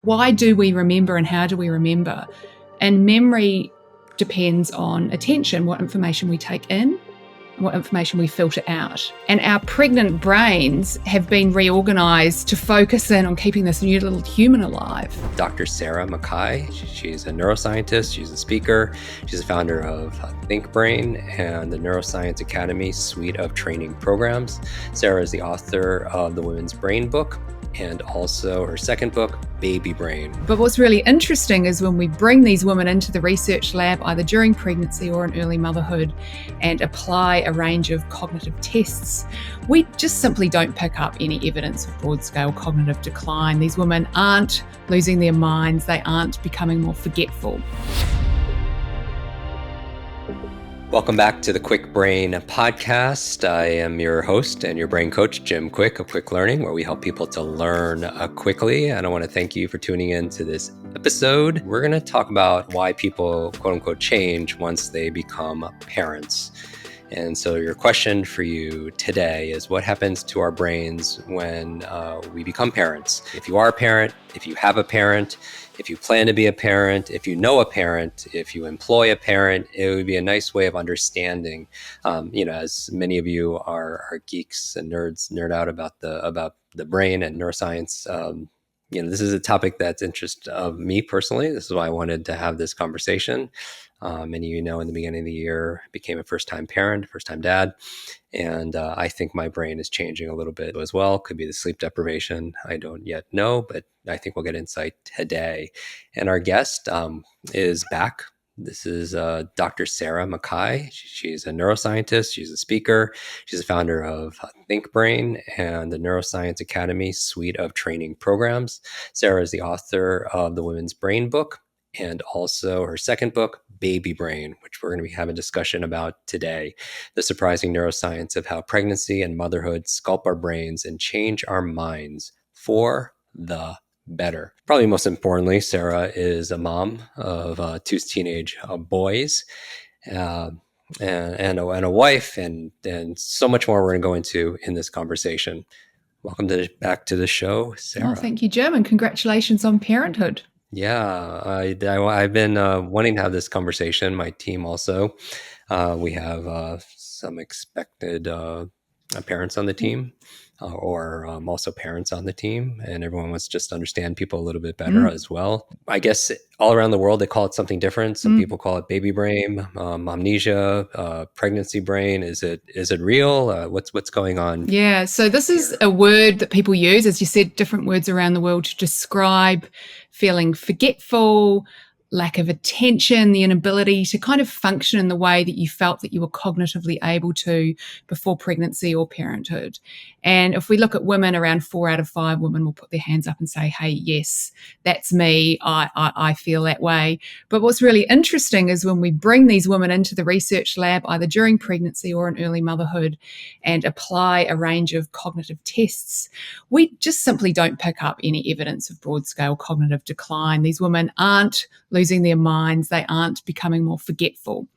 Why do we remember and how do we remember? And memory depends on attention, what information we take in, and what information we filter out. And our pregnant brains have been reorganized to focus in on keeping this new little human alive. Dr. Sarah McKay, she's a neuroscientist, she's a speaker, she's the founder of Think Brain and the Neuroscience Academy suite of training programs. Sarah is the author of the Women's Brain book and also her second book, Baby Brain. But what's really interesting is when we bring these women into the research lab, either during pregnancy or in early motherhood, and apply a range of cognitive tests, we just simply don't pick up any evidence of broad-scale cognitive decline. These women aren't losing their minds, they aren't becoming more forgetful. Welcome back to the Kwik Brain podcast. I am your host and your brain coach, Jim Kwik of Kwik Learning, where we help people to learn quickly. And I want to thank you for tuning in to this episode. We're going to talk about why people, quote unquote, change once they become parents. And so your question for you today is, what happens to our brains when we become parents? If you are a parent, if you have a parent, if you plan to be a parent, if you know a parent, if you employ a parent, it would be a nice way of understanding, as many of you are geeks and nerd out about the brain and neuroscience. This is a topic that's interest of me personally. This is why I wanted to have this conversation. Many of you know in the beginning of the year, I became a first-time parent, first-time dad. And I think my brain is changing a little bit as well. Could be the sleep deprivation. I don't yet know, but I think we'll get insight today. And our guest is back. This is Dr. Sarah McKay. She's a neuroscientist. She's a speaker. She's the founder of Think Brain and the Neuroscience Academy suite of training programs. Sarah is the author of the Women's Brain book and also her second book, Baby Brain, which we're going to be having a discussion about today. The surprising neuroscience of how pregnancy and motherhood sculpt our brains and change our minds for the better. Probably most importantly, Sarah is a mom of two teenage boys and a wife and so much more we're going to go into in this conversation. Welcome back to the show, Sarah. Oh, thank you, Jim, and congratulations on Parenthood. Yeah, I've been wanting to have this conversation. My team also. We have some expected parents on the team or also parents on the team. And everyone wants just to understand people a little bit better as well. I guess all around the world, they call it something different. Some people call it baby brain, amnesia, pregnancy brain. Is it real? What's going on? Yeah, so this is a word that people use, as you said, different words around the world to describe feeling forgetful, lack of attention, the inability to kind of function in the way that you felt that you were cognitively able to before pregnancy or parenthood. And if we look at women, around 4 out of 5 women will put their hands up and say, hey, yes, that's me. I feel that way. But what's really interesting is when we bring these women into the research lab, either during pregnancy or in early motherhood, and apply a range of cognitive tests, we just simply don't pick up any evidence of broad-scale cognitive decline. These women aren't losing their minds, they aren't becoming more forgetful.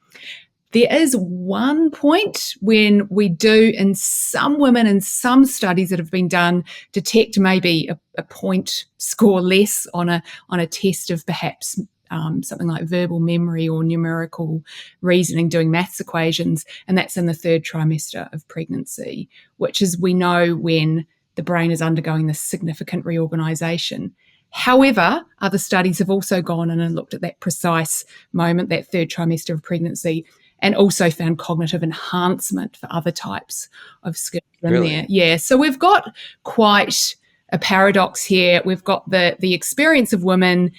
There is one point when we do, in some women, in some studies that have been done, detect maybe a point score less on a test of perhaps something like verbal memory or numerical reasoning, doing maths equations, and that's in the 3rd trimester of pregnancy, which is, we know, when the brain is undergoing this significant reorganization. However, other studies have also gone in and looked at that precise moment, that 3rd trimester of pregnancy, and also found cognitive enhancement for other types of skills in there. Yeah, so we've got quite a paradox here. We've got the experience of women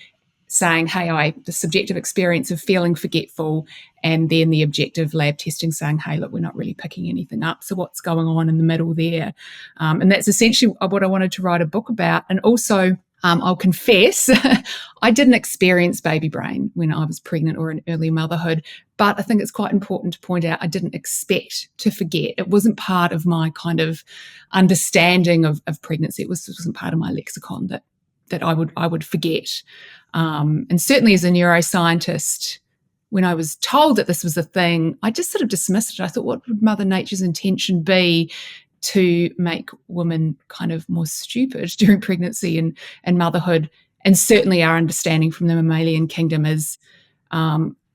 saying, hey, the subjective experience of feeling forgetful, and then the objective lab testing saying, hey, look, we're not really picking anything up. So what's going on in the middle there? And that's essentially what I wanted to write a book about. And also, I'll confess, I didn't experience baby brain when I was pregnant or in early motherhood, but I think it's quite important to point out I didn't expect to forget. It wasn't part of my kind of understanding of pregnancy. It wasn't part of my lexicon that I would forget. And certainly as a neuroscientist, when I was told that this was a thing, I just sort of dismissed it. I thought, what would Mother Nature's intention be to make women kind of more stupid during pregnancy and motherhood? And certainly our understanding from the mammalian kingdom is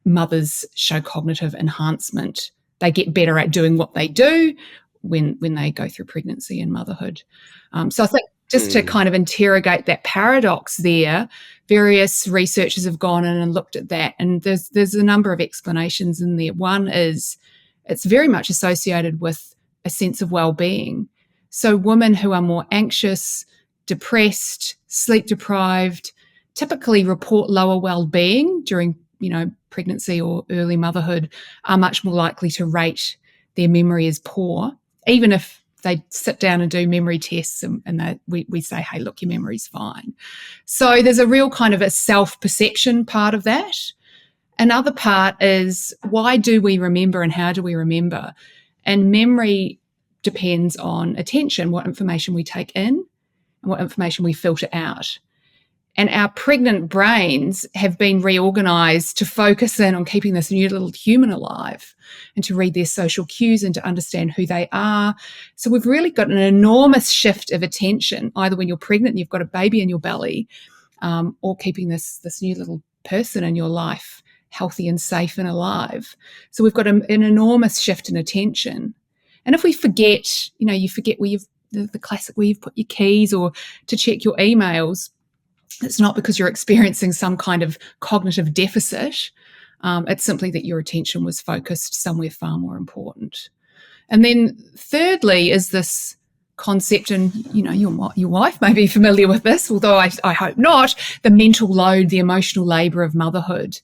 mothers show cognitive enhancement. They get better at doing what they do when they go through pregnancy and motherhood. So I think just to kind of interrogate that paradox there, various researchers have gone in and looked at that, and there's a number of explanations in there. One is it's very much associated with a sense of well-being. So women who are more anxious, depressed, sleep deprived, typically report lower well-being during, pregnancy or early motherhood, are much more likely to rate their memory as poor, even if they sit down and do memory tests and we say, hey, look, your memory's fine. So there's a real kind of a self-perception part of that. Another part is, why do we remember and how do we remember? And memory depends on attention, what information we take in and what information we filter out. And our pregnant brains have been reorganized to focus in on keeping this new little human alive and to read their social cues and to understand who they are. So we've really got an enormous shift of attention, either when you're pregnant and you've got a baby in your belly, or keeping this new little person in your life healthy and safe and alive. So we've got an enormous shift in attention. And if we forget, you forget where the classic where you've put your keys or to check your emails, it's not because you're experiencing some kind of cognitive deficit. It's simply that your attention was focused somewhere far more important. And then thirdly is this concept, and your wife may be familiar with this, although I hope not, the mental load, the emotional labour of motherhood,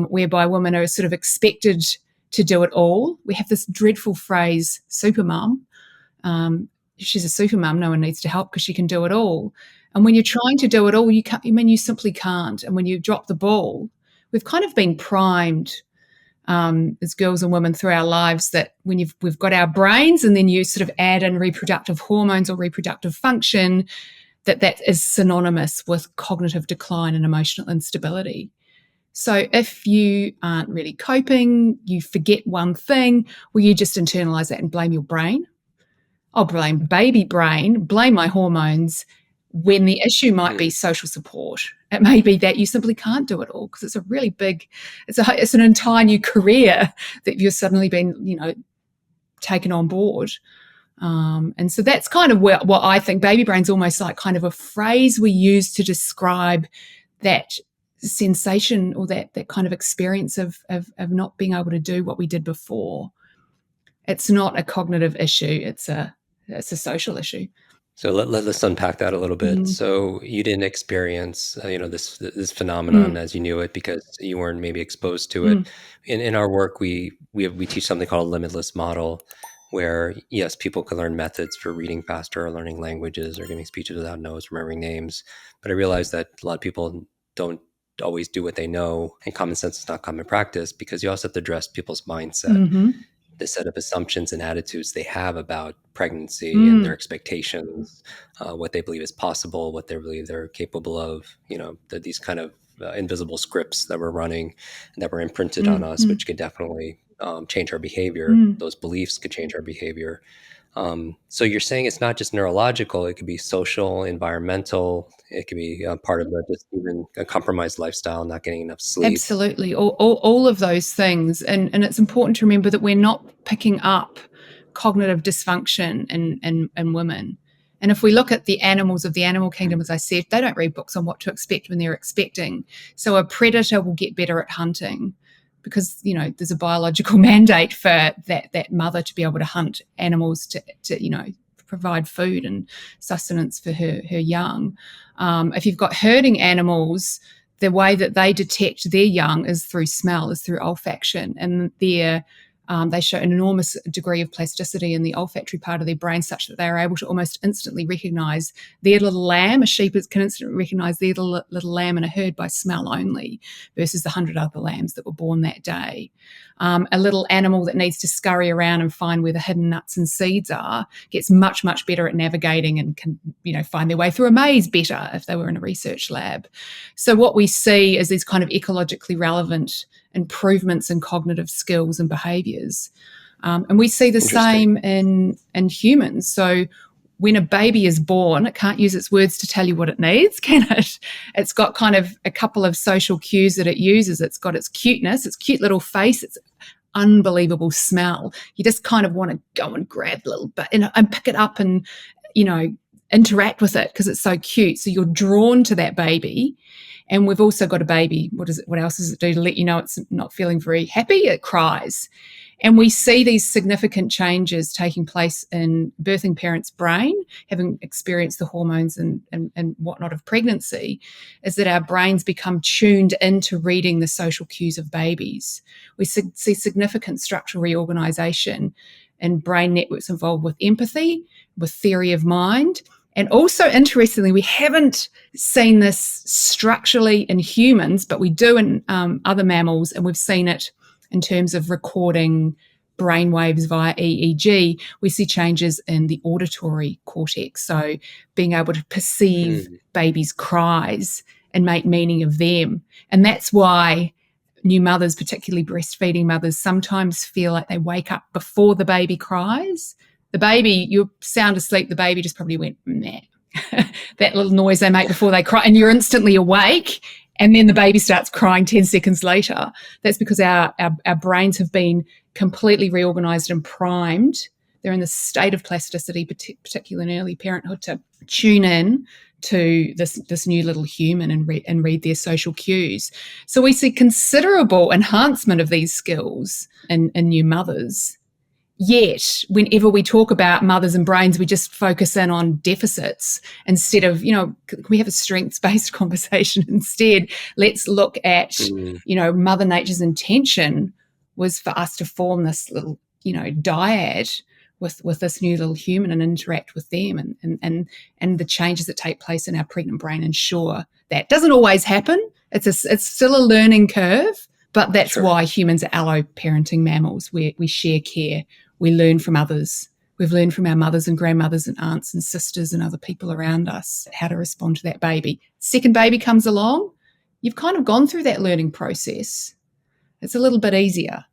whereby women are sort of expected to do it all. We have this dreadful phrase, super mum. She's a super mum, no one needs to help because she can do it all. And when you're trying to do it all, you simply can't. And when you drop the ball, we've kind of been primed as girls and women through our lives that when we've got our brains and then you sort of add in reproductive hormones or reproductive function, that is synonymous with cognitive decline and emotional instability. So if you aren't really coping, you forget one thing, well, you just internalize that and blame your brain. I'll blame baby brain, blame my hormones, when the issue might be social support. It may be that you simply can't do it all because it's a really big, it's an entire new career that you've suddenly been, taken on board. And so that's kind of what I think baby brain's almost like kind of a phrase we use to describe that sensation or that kind of experience of not being able to do what we did before. It's not a cognitive issue. It's a social issue. So let's unpack that a little bit. So you didn't experience, this phenomenon as you knew it because you weren't maybe exposed to it. In our work, we teach something called a limitless model, where yes, people can learn methods for reading faster or learning languages or giving speeches without notes, remembering names. But I realized that a lot of people don't always do what they know, and common sense is not common practice because you also have to address people's mindset. The set of assumptions and attitudes they have about pregnancy and their expectations, what they believe is possible, what they believe they're capable of, these kind of invisible scripts that we're running and that were imprinted on us, which could definitely change our behavior. Those beliefs could change our behavior. So you're saying it's not just neurological, it could be social, environmental, it could be part of just even a compromised lifestyle, not getting enough sleep. Absolutely. All of those things. And it's important to remember that we're not picking up cognitive dysfunction in women. And if we look at the animals of the animal kingdom, as I said, they don't read books on what to expect when they're expecting. So a predator will get better at hunting because, there's a biological mandate for that mother to be able to hunt animals to provide food and sustenance for her young. If you've got herding animals, the way that they detect their young is through smell, is through olfaction, and they show an enormous degree of plasticity in the olfactory part of their brain, such that they are able to almost instantly recognise their little lamb. A sheep can instantly recognise their little lamb in a herd by smell only, versus the 100 other lambs that were born that day. A little animal that needs to scurry around and find where the hidden nuts and seeds are gets much, much better at navigating and can, find their way through a maze better if they were in a research lab. So what we see is these kind of ecologically relevant improvements in cognitive skills and behaviours. And we see the same in humans. So when a baby is born, it can't use its words to tell you what it needs, can it? It's got kind of a couple of social cues that it uses. It's got its cuteness, its cute little face, its unbelievable smell. You just kind of want to go and grab the little bit and pick it up and, interact with it because it's so cute. So you're drawn to that baby. And we've also got a baby. What else does it do to let you know it's not feeling very happy? It cries. And we see these significant changes taking place in birthing parents' brain, having experienced the hormones and whatnot of pregnancy, is that our brains become tuned into reading the social cues of babies. We see significant structural reorganization and brain networks involved with empathy, with theory of mind. And also, interestingly, we haven't seen this structurally in humans, but we do in other mammals, and we've seen it in terms of recording brain waves via EEG. We see changes in the auditory cortex, so being able to perceive babies' cries and make meaning of them. And that's why new mothers, particularly breastfeeding mothers, sometimes feel like they wake up before the baby cries. The baby, you're sound asleep, the baby just probably went, meh. That little noise they make before they cry, and you're instantly awake, and then the baby starts crying 10 seconds later. That's because our brains have been completely reorganized and primed. They're in the state of plasticity, particularly in early parenthood, to tune in to this new little human and read their social cues. So we see considerable enhancement of these skills in new mothers. Yet, whenever we talk about mothers and brains, we just focus in on deficits instead of, can we have a strengths-based conversation instead? Let's look at, Mother Nature's intention was for us to form this little, dyad with this new little human and interact with them, and the changes that take place in our pregnant brain ensure that doesn't always happen. It's still a learning curve, but that's why humans are allo-parenting mammals, where we share care. We learn from others. We've learned from our mothers and grandmothers and aunts and sisters and other people around us how to respond to that baby. Second baby comes along, you've kind of gone through that learning process. It's a little bit easier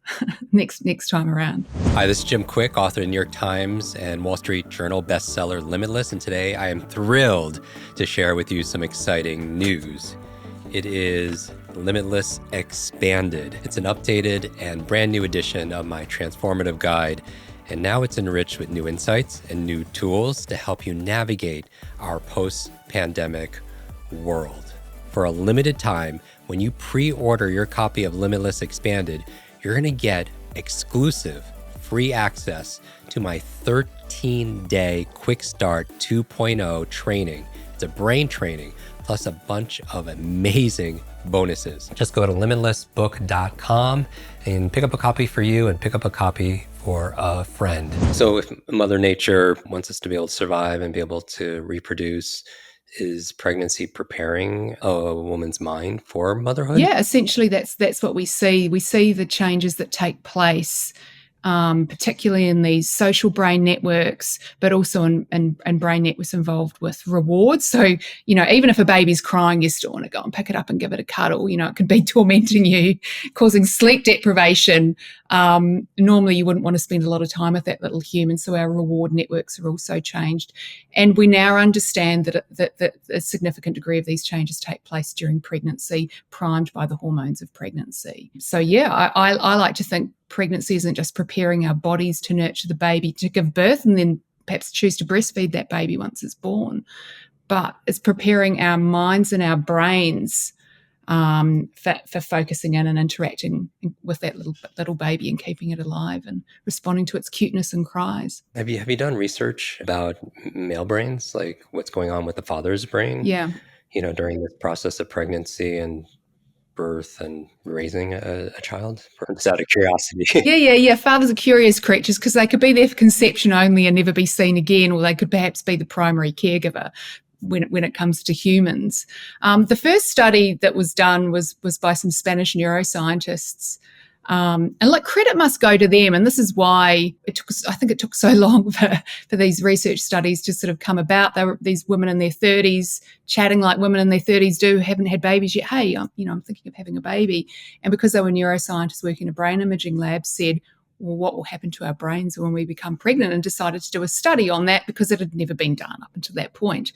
next time around. Hi, this is Jim Kwik, author of New York Times and Wall Street Journal bestseller Limitless, and today I am thrilled to share with you some exciting news. It is Limitless Expanded. It's an updated and brand new edition of my transformative guide, and now it's enriched with new insights and new tools to help you navigate our post-pandemic world. For a limited time, when you pre-order your copy of Limitless Expanded, you're going to get exclusive free access to my 13-day Quick Start 2.0 training. It's a brain training plus a bunch of amazing bonuses. Just go to limitlessbook.com and pick up a copy for you and pick up a copy for a friend. So if Mother Nature wants us to be able to survive and be able to reproduce, is pregnancy preparing a woman's mind for motherhood? Yeah, essentially that's what we see. We see the changes that take place, particularly in these social brain networks, but also in brain networks involved with rewards. So, even if a baby's crying, you still want to go and pick it up and give it a cuddle. It could be tormenting you, causing sleep deprivation. Normally you wouldn't want to spend a lot of time with that little human. So our reward networks are also changed. And we now understand that a significant degree of these changes take place during pregnancy, primed by the hormones of pregnancy. So yeah, I like to think pregnancy isn't just preparing our bodies to nurture the baby to give birth and then perhaps choose to breastfeed that baby once it's born, but it's preparing our minds and our brains for focusing in and interacting with that little baby and keeping it alive and responding to its cuteness and cries. Have you done research about male brains, like what's going on with the father's brain? Yeah. During this process of pregnancy and birth and raising a child? Just out of curiosity. Yeah. Fathers are curious creatures because they could be there for conception only and never be seen again, or they could perhaps be the primary caregiver when it comes to humans. The first study that was done was by some Spanish neuroscientists. And credit must go to them. And this is why I think it took so long for these research studies to sort of come about. They were these women in their 30s chatting like women in their 30s do, haven't had babies yet. Hey, I'm thinking of having a baby. And because they were neuroscientists working in a brain imaging lab, said, well, what will happen to our brains when we become pregnant, and decided to do a study on that because it had never been done up until that point.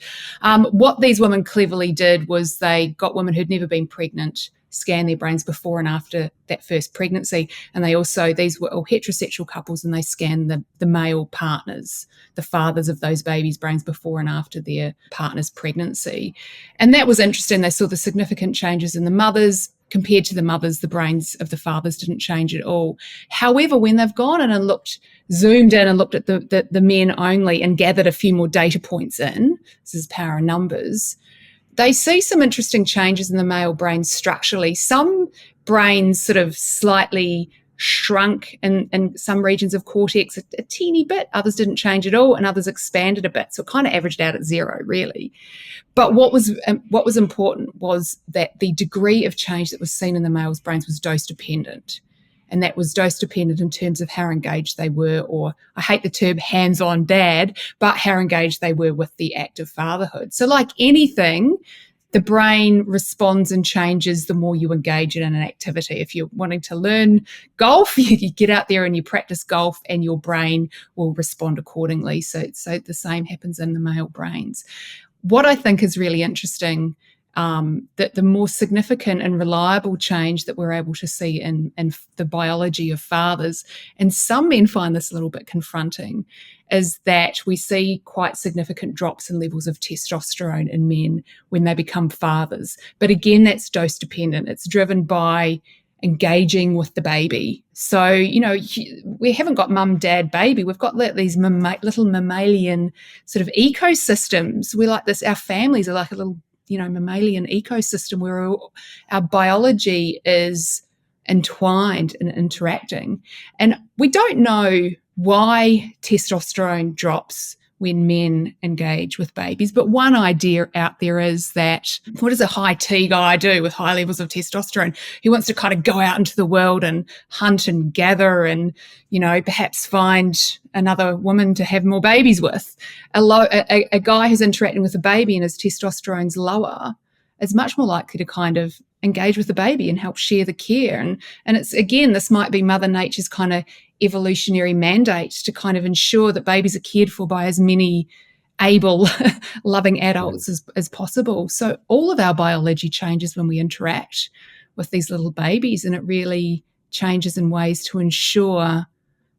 What these women cleverly did was they got women who'd never been pregnant, scan their brains before and after that first pregnancy. And they also, these were all heterosexual couples, and they scanned the male partners, the fathers of those babies' brains before and after their partner's pregnancy. And that was interesting. They saw the significant changes in the mothers. Compared to the mothers, the brains of the fathers didn't change at all. However, when they've gone in and zoomed in and looked at the men only and gathered a few more data points in, this is power of numbers, they see some interesting changes in the male brain structurally. Some brains sort of slightly shrunk in some regions of cortex a teeny bit, others didn't change at all, and others expanded a bit. So it kind of averaged out at zero, really. But what was important was that the degree of change that was seen in the males' brains was dose dependent. And that was dose dependent in terms of how engaged they were, or I hate the term hands-on dad, but how engaged they were with the act of fatherhood. So like anything, the brain responds and changes the more you engage in an activity. If you're wanting to learn golf, you get out there and you practice golf, and your brain will respond accordingly. So the same happens in the male brains. What I think is really interesting, that the more significant and reliable change that we're able to see in the biology of fathers, and some men find this a little bit confronting, is that we see quite significant drops in levels of testosterone in men when they become fathers. But again, that's dose dependent. It's driven by engaging with the baby. So, we haven't got mum, dad, baby. We've got these little mammalian sort of ecosystems. We're like this, our families are like a little, mammalian ecosystem where our biology is entwined and interacting. And we don't know why testosterone drops when men engage with babies. But one idea out there is that, what does a high T guy do with high levels of testosterone? He wants to kind of go out into the world and hunt and gather and, perhaps find another woman to have more babies with. A guy who's interacting with a baby and his testosterone's lower is much more likely to kind of engage with the baby and help share the care. And it's, again, this might be Mother Nature's kind of evolutionary mandate to kind of ensure that babies are cared for by as many able, loving adults as possible. So all of our biology changes when we interact with these little babies, and it really changes in ways to ensure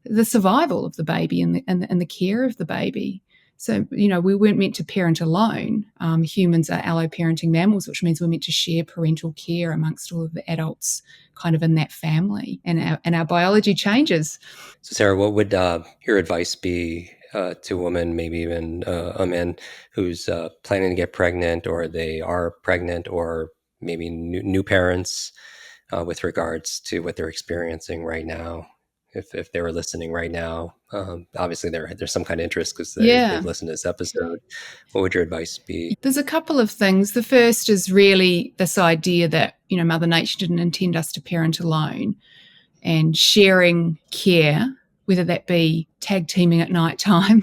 the survival of the baby and the care of the baby. So, we weren't meant to parent alone. Humans are alloparenting mammals, which means we're meant to share parental care amongst all of the adults kind of in that family, and our biology changes. So, Sarah, what would your advice be to a woman, maybe even a man who's planning to get pregnant, or they are pregnant, or maybe new parents with regards to what they're experiencing right now? If they were listening right now, obviously there's some kind of interest because they've listened to this episode. What would your advice be? There's a couple of things. The first is really this idea that, Mother Nature didn't intend us to parent alone, and sharing care, whether that be tag teaming at night time,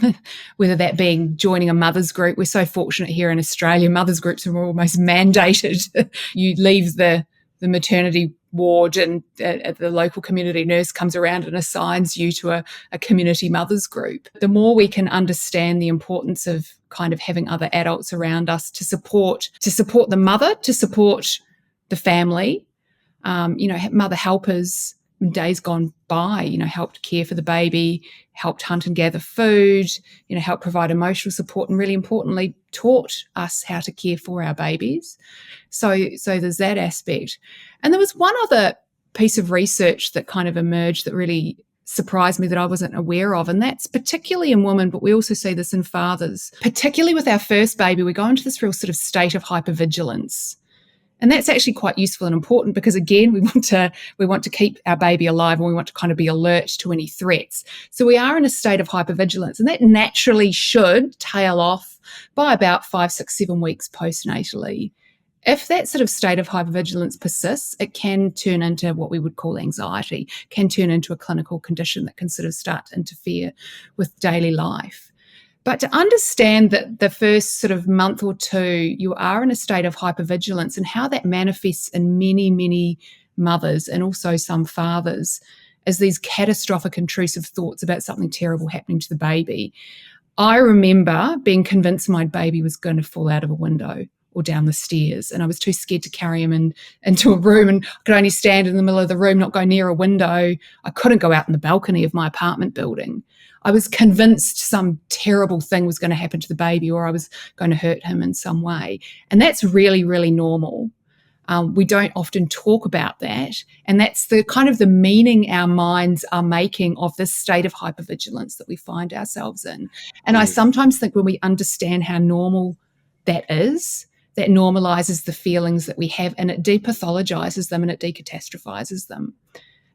whether that being joining a mother's group. We're so fortunate here in Australia. Mother's groups are almost mandated. You leave the maternity ward, and the local community nurse comes around and assigns you to a community mothers group. The more we can understand the importance of kind of having other adults around us to support the mother, to support the family, mother helpers in days gone by, helped care for the baby, helped hunt and gather food, helped provide emotional support, and really importantly, taught us how to care for our babies. So there's that aspect. And there was one other piece of research that kind of emerged that really surprised me that I wasn't aware of, and that's particularly in women, but we also see this in fathers. Particularly with our first baby, we go into this real sort of state of hypervigilance. And that's actually quite useful and important because, again, we want to keep our baby alive, and we want to kind of be alert to any threats. So we are in a state of hypervigilance, and that naturally should tail off by about 5, 6, 7 weeks postnatally. If that sort of state of hypervigilance persists, it can turn into what we would call anxiety, can turn into a clinical condition that can sort of start to interfere with daily life. But to understand that the first sort of month or two, you are in a state of hypervigilance, and how that manifests in many, many mothers and also some fathers as these catastrophic intrusive thoughts about something terrible happening to the baby. I remember being convinced my baby was going to fall out of a window or down the stairs, and I was too scared to carry him into a room, and I could only stand in the middle of the room, not go near a window. I couldn't go out in the balcony of my apartment building. I was convinced some terrible thing was going to happen to the baby, or I was going to hurt him in some way. And that's really, really normal. We don't often talk about that. And that's the kind of the meaning our minds are making of this state of hypervigilance that we find ourselves in. And I sometimes think when we understand how normal that is, that normalizes the feelings that we have, and it depathologizes them and it decatastrophizes them.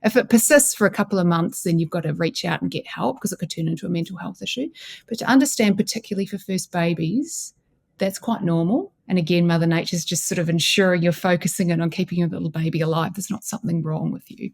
If it persists for a couple of months, then you've got to reach out and get help, because it could turn into a mental health issue. But to understand, particularly for first babies, that's quite normal. And again, Mother Nature's just sort of ensuring you're focusing in on keeping your little baby alive. There's not something wrong with you.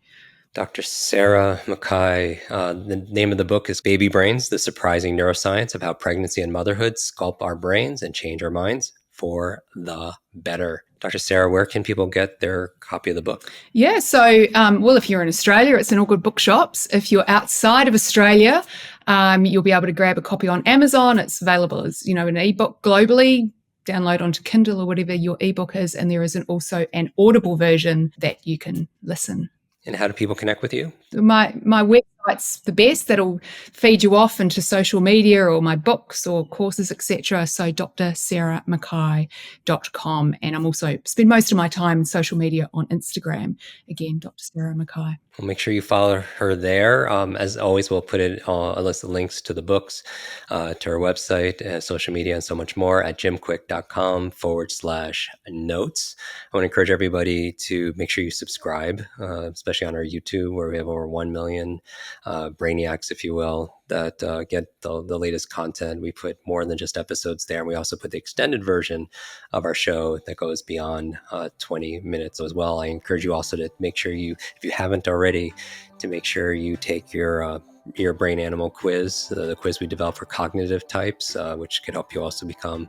Dr. Sarah McKay, the name of the book is Baby Brains, The Surprising Neuroscience of How Pregnancy and Motherhood Sculpt Our Brains and Change Our Minds for the Better. Dr. Sarah, where can people get their copy of the book? Yeah, so, well, if you're in Australia, it's in all good bookshops. If you're outside of Australia, you'll be able to grab a copy on Amazon. It's available as, an ebook globally. Download onto Kindle or whatever your ebook is, and there is also an Audible version that you can listen. And how do people connect with you? My website's the best. That'll feed you off into social media or my books or courses, etc. So drsarahmckay.com. And I'm also spend most of my time in social media on Instagram. Again, Dr. Sarah McKay. Well, make sure you follow her there. As always, we'll put a list of links to the books, to her website, social media, and so much more at jimkwik.com/notes. I want to encourage everybody to make sure you subscribe, especially on our YouTube, where we have over 1 million brainiacs, if you will, that get the latest content. We put more than just episodes there. And we also put the extended version of our show that goes beyond 20 minutes as well. I encourage you also to make sure you, if you haven't already, to make sure you take your brain animal quiz, the quiz we developed for cognitive types, which could help you also become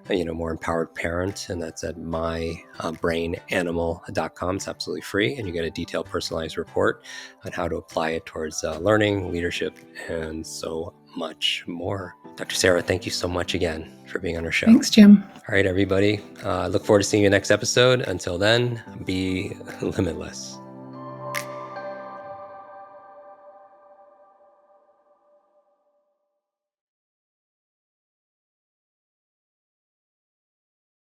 a more empowered parent. And that's at mybrainanimal.com. It's absolutely free, and you get a detailed personalized report on how to apply it towards learning, leadership, and so much more. Dr. Sarah, thank you so much again for being on our show. Thanks, Jim. All right, everybody. Look forward to seeing you next episode. Until then, be limitless.